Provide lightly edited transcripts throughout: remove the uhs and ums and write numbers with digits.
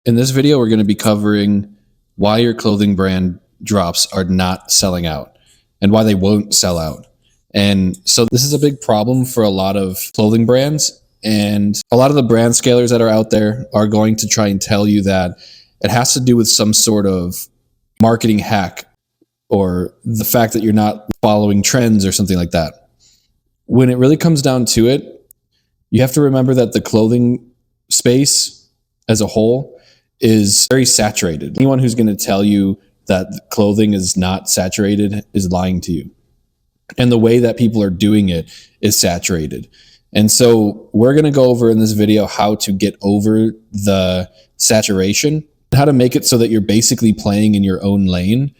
In this video, we're going to be covering why your clothing brand drops are not selling out and why they won't sell out. And so this is a big problem for a lot of clothing brands, and a lot of the brand scalers that are out there are going to try and tell you that it has to do with some sort of marketing hack or the fact that you're not following trends or something like that. When it really comes down to it, you have to remember that the clothing space as a whole is very saturated. Anyone who's going to tell you that clothing is not saturated is lying to you. And the way that people are doing it is saturated. And so we're going to go over in this video how to get over the saturation, how to make it so that you're basically playing in your own lane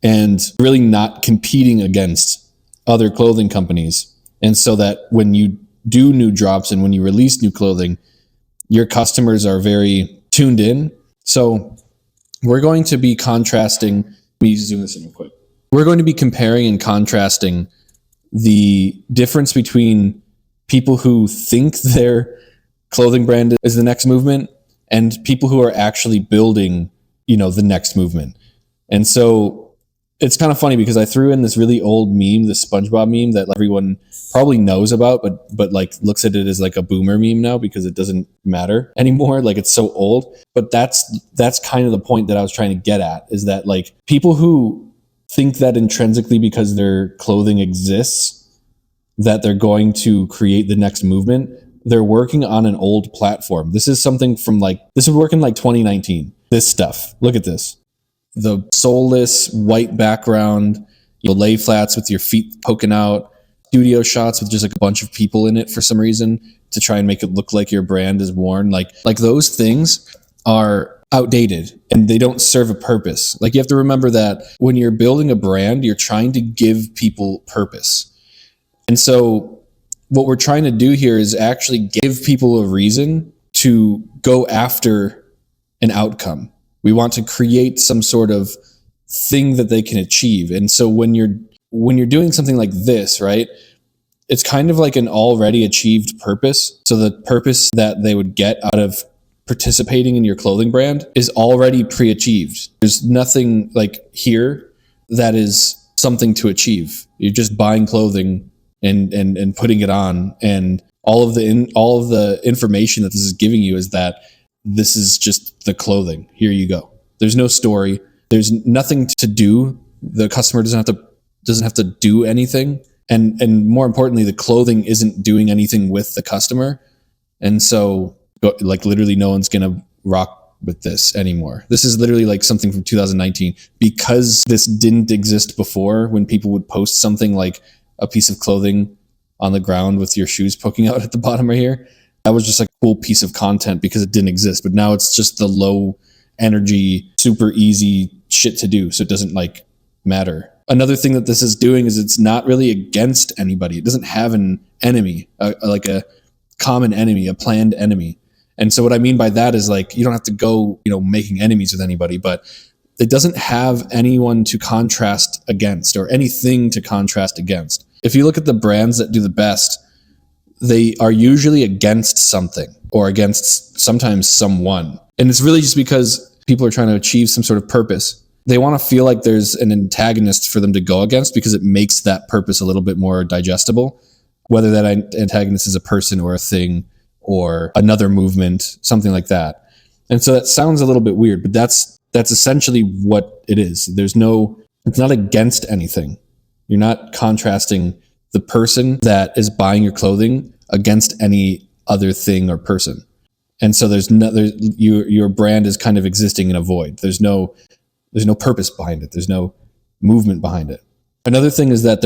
and really not competing against other clothing companies. And so that when you do new drops and when you release new clothing, your customers are very tuned in. So we're going to be contrasting, let me zoom this in real quick. We're going to be comparing and contrasting the difference between people who think their clothing brand is the next movement and people who are actually building, the next movement. And so it's kind of funny because I threw in this really old meme, the SpongeBob meme that everyone probably knows about, but like looks at it as like a boomer meme now because it doesn't matter anymore. Like it's so old. But that's kind of the point that I was trying to get at, is that like people who think that intrinsically because their clothing exists, that they're going to create the next movement, they're working on an old platform. This is something from this would work in 2019. This stuff, look at this. The soulless white background, lay flats with your feet poking out, studio shots with just like a bunch of people in it for some reason to try and make it look like your brand is worn. Like those things are outdated and they don't serve a purpose. Like you have to remember that when you're building a brand, you're trying to give people purpose. And so what we're trying to do here is actually give people a reason to go after an outcome. We want to create some sort of thing that they can achieve. And so when you're doing something like this, right, it's kind of like an already achieved purpose. So the purpose that they would get out of participating in your clothing brand is already pre-achieved. There's nothing like here that is something to achieve. You're just buying clothing and putting it on, and all of the information that this is giving you is that this is just the clothing. Here you go. There's no story. There's nothing to do. The customer doesn't have to do anything. And more importantly, the clothing isn't doing anything with the customer. And so literally no one's going to rock with this anymore. This is literally like something from 2019 because this didn't exist before, when people would post something like a piece of clothing on the ground with your shoes poking out at the bottom right here. That was just like a cool piece of content because it didn't exist. But now it's just the low energy, super easy shit to do. So it doesn't matter. Another thing that this is doing is it's not really against anybody. It doesn't have an enemy, like a common enemy, a planned enemy. And so what I mean by that is you don't have to go, making enemies with anybody, but it doesn't have anyone to contrast against or anything to contrast against. If you look at the brands that do the best, they are usually against something or against sometimes someone. And it's really just because people are trying to achieve some sort of purpose. They want to feel like there's an antagonist for them to go against because it makes that purpose a little bit more digestible, whether that antagonist is a person or a thing or another movement, something like that. And so that sounds a little bit weird, but that's essentially what it is. It's not against anything. You're not contrasting the person that is buying your clothing against any other thing or person. And so your brand is kind of existing in a void. There's no purpose behind it. There's no movement behind it. Another thing is that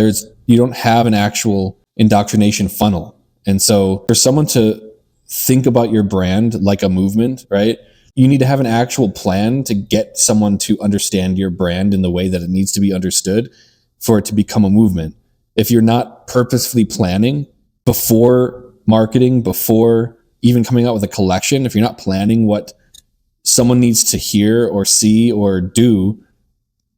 you don't have an actual indoctrination funnel. And so for someone to think about your brand like a movement, right? You need to have an actual plan to get someone to understand your brand in the way that it needs to be understood for it to become a movement. If you're not purposefully planning before marketing, before even coming out with a collection, if you're not planning what someone needs to hear or see or do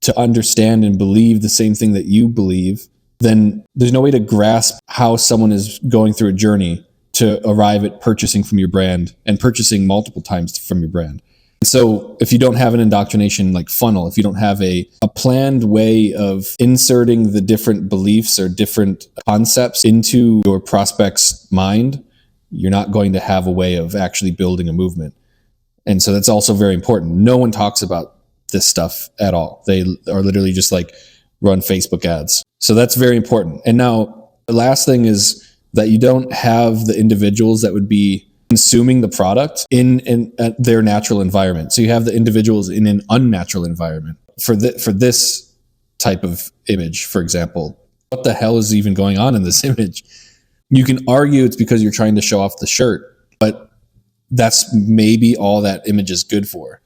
to understand and believe the same thing that you believe, then there's no way to grasp how someone is going through a journey to arrive at purchasing from your brand and purchasing multiple times from your brand. So if you don't have an indoctrination like funnel, if you don't have a planned way of inserting the different beliefs or different concepts into your prospect's mind, you're not going to have a way of actually building a movement. And so that's also very important. No one talks about this stuff at all. They are literally just like run Facebook ads. So that's very important. And now the last thing is that you don't have the individuals that would be consuming the product in their natural environment. So you have the individuals in an unnatural environment. For this type of image, for example, what the hell is even going on in this image? You can argue it's because you're trying to show off the shirt, but that's maybe all that image is good for.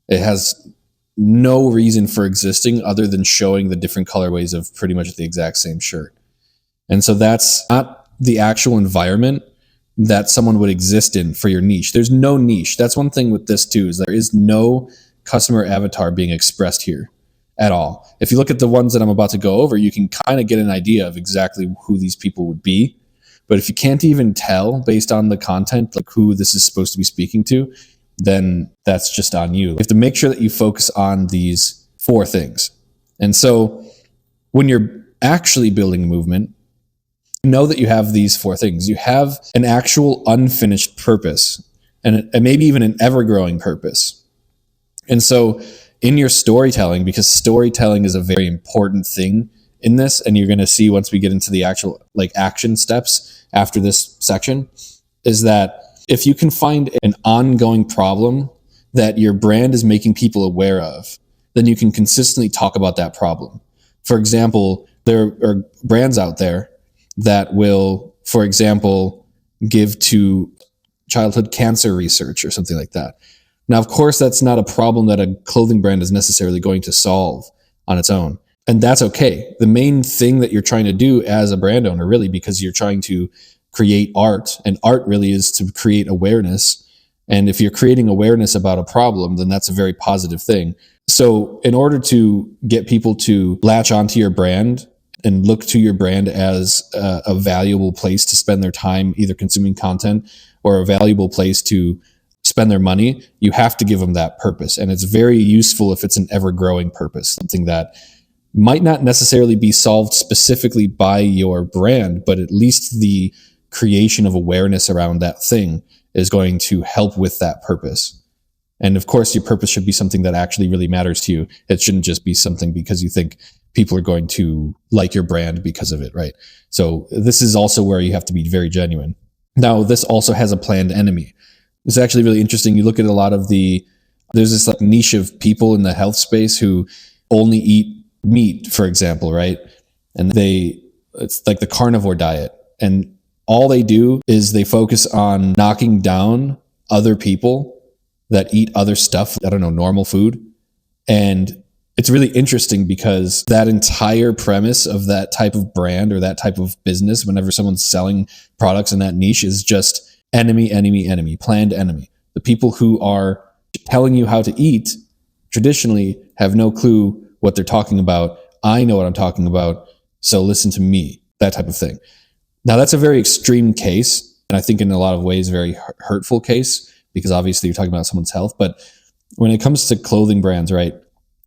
It has no reason for existing other than showing the different colorways of pretty much the exact same shirt. And so that's not the actual environment that someone would exist in for your niche. There's no niche. That's one thing with this too, is there is no customer avatar being expressed here at all. If you look at the ones that I'm about to go over, you can kind of get an idea of exactly who these people would be. But if you can't even tell based on the content, like who this is supposed to be speaking to, then that's just on you. You have to make sure that you focus on these 4 things. And so when you're actually building a movement, know that you have these 4 things. You have an actual unfinished purpose and maybe even an ever-growing purpose. And so in your storytelling, because storytelling is a very important thing in this, and you're going to see once we get into the actual like action steps after this section, is that if you can find an ongoing problem that your brand is making people aware of, then you can consistently talk about that problem. For example, there are brands out there that will, for example, give to childhood cancer research or something like that. Now, of course, that's not a problem that a clothing brand is necessarily going to solve on its own. And that's okay. The main thing that you're trying to do as a brand owner, really, because you're trying to create art, and art really is to create awareness. And if you're creating awareness about a problem, then that's a very positive thing. So in order to get people to latch onto your brand and look to your brand as a valuable place to spend their time, either consuming content or a valuable place to spend their money, you have to give them that purpose. And it's very useful if it's an ever-growing purpose, something that might not necessarily be solved specifically by your brand, but at least the creation of awareness around that thing is going to help with that purpose. And of course, your purpose should be something that actually really matters to you. It shouldn't just be something because you think people are going to like your brand because of it, right? So this is also where you have to be very genuine. Now, this also has a planned enemy. It's actually really interesting. You look at a lot of there's this like niche of people in the health space who only eat meat, for example, right? And it's like the carnivore diet. And all they do is they focus on knocking down other people that eat other stuff, I don't know, normal food. And it's really interesting because that entire premise of that type of brand or that type of business, whenever someone's selling products in that niche, is just enemy, enemy, enemy, planned enemy. The people who are telling you how to eat traditionally have no clue what they're talking about. I know what I'm talking about, so listen to me, that type of thing. Now, that's a very extreme case, and I think in a lot of ways, very hurtful case, because obviously you're talking about someone's health. But when it comes to clothing brands, right,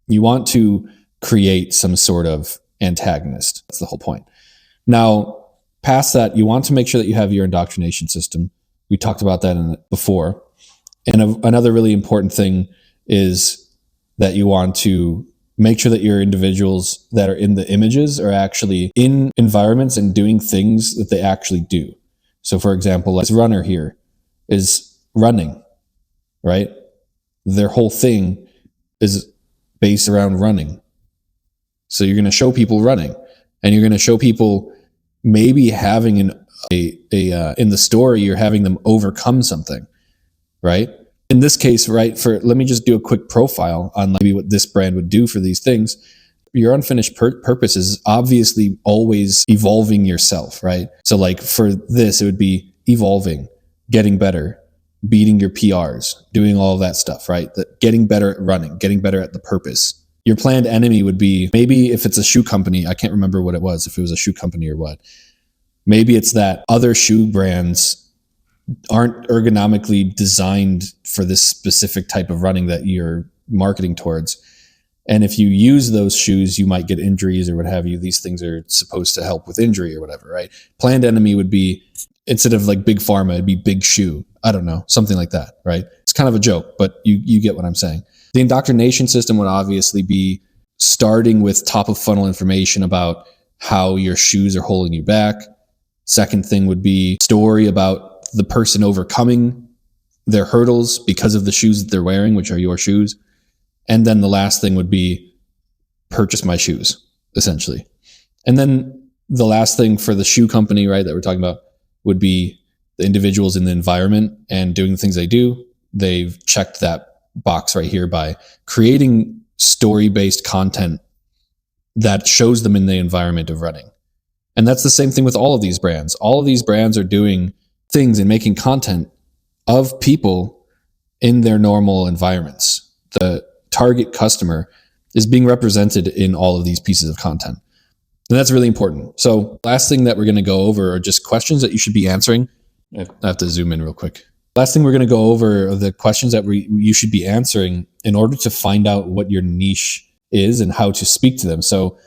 you want to create some sort of antagonist. That's the whole point. Now, past that, you want to make sure that you have your indoctrination system. We talked about that before. And another really important thing is that you want to make sure that your individuals that are in the images are actually in environments and doing things that they actually do. So for example, like this runner here is running, right? Their whole thing is based around running. So you're going to show people running, and you're going to show people maybe having in the story, you're having them overcome something, right? In this case, right, let me just do a quick profile on maybe what this brand would do for these things. Your unfinished purpose is obviously always evolving yourself, right? So like for this, it would be evolving, getting better, beating your PRs, doing all of that stuff, right? Getting better at running, getting better at the purpose. Your planned enemy would be, maybe if it's a shoe company, I can't remember what it was, if it was a shoe company or what. Maybe it's that other shoe brands aren't ergonomically designed for this specific type of running that you're marketing towards. And if you use those shoes, you might get injuries or what have you. These things are supposed to help with injury or whatever, right? Planned enemy would be, instead of like big pharma, it'd be big shoe. I don't know, something like that, right? It's kind of a joke, but you get what I'm saying. The indoctrination system would obviously be starting with top of funnel information about how your shoes are holding you back. Second thing would be story about the person overcoming their hurdles because of the shoes that they're wearing, which are your shoes. And then the last thing would be purchase my shoes, essentially. And then the last thing for the shoe company, right, that we're talking about would be the individuals in the environment and doing the things they do. They've checked that box right here by creating story-based content that shows them in the environment of running. And that's the same thing with all of these brands. All of these brands are doing things and making content of people in their normal environments. The target customer is being represented in all of these pieces of content. And that's really important. So last thing that we're going to go over are just questions that you should be answering. I have to zoom in real quick. Last thing we're going to go over are the questions that you should be answering in order to find out what your niche is and how to speak to them. So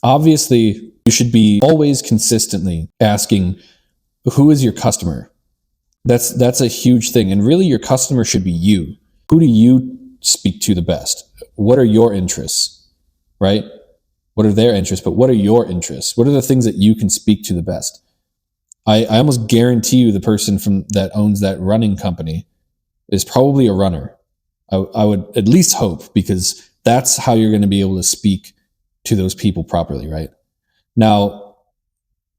obviously, you should be always consistently asking, who is your customer? That's a huge thing. And really, your customer should be you. Who do you speak to the best? What are your interests, right? What are their interests? But what are your interests? What are the things that you can speak to the best? I almost guarantee you the person that owns that running company is probably a runner. I would at least hope, because that's how you're going to be able to speak to those people properly, right? Now,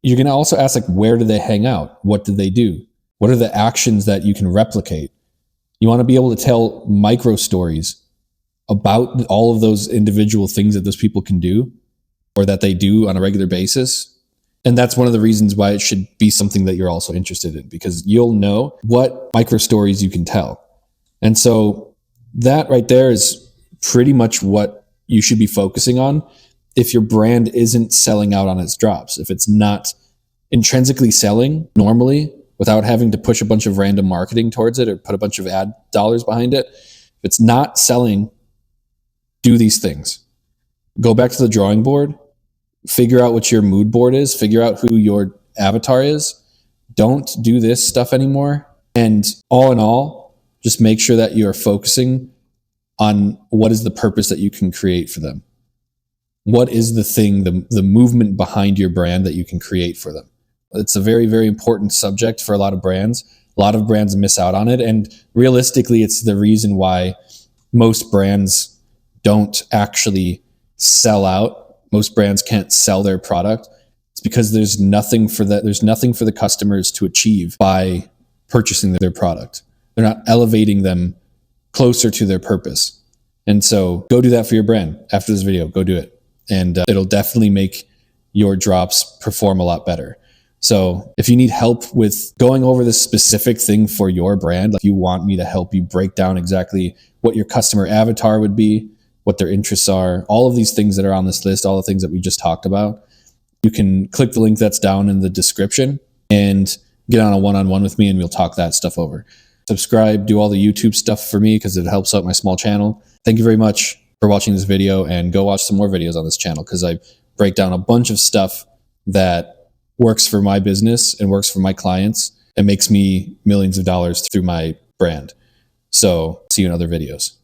you're going to also ask, like, where do they hang out? What do they do? What are the actions that you can replicate? You want to be able to tell micro stories about all of those individual things that those people can do or that they do on a regular basis. And that's one of the reasons why it should be something that you're also interested in, because you'll know what micro stories you can tell. And so that right there is pretty much what you should be focusing on if your brand isn't selling out on its drops. If it's not intrinsically selling normally without having to push a bunch of random marketing towards it or put a bunch of ad dollars behind it, if it's not selling, do these things. Go back to the drawing board. Figure out what your mood board is. Figure out who your avatar is. Don't do this stuff anymore. And all in all, just make sure that you're focusing on what is the purpose that you can create for them. What is the thing, the movement behind your brand that you can create for them? It's a very, very important subject for a lot of brands. A lot of brands miss out on it. And realistically, it's the reason why most brands don't actually sell out. Most brands can't sell their product. It's because there's nothing for the customers to achieve by purchasing their product. They're not elevating them closer to their purpose. And so go do that for your brand. After this video, go do it. And it'll definitely make your drops perform a lot better. So if you need help with going over this specific thing for your brand, like you want me to help you break down exactly what your customer avatar would be, what their interests are, all of these things that are on this list, all the things that we just talked about, you can click the link that's down in the description and get on a one-on-one with me and we'll talk that stuff over. Subscribe, do all the YouTube stuff for me because it helps out my small channel. Thank you very much for watching this video, and go watch some more videos on this channel because I break down a bunch of stuff that works for my business and works for my clients and makes me millions of dollars through my brand. So see you in other videos.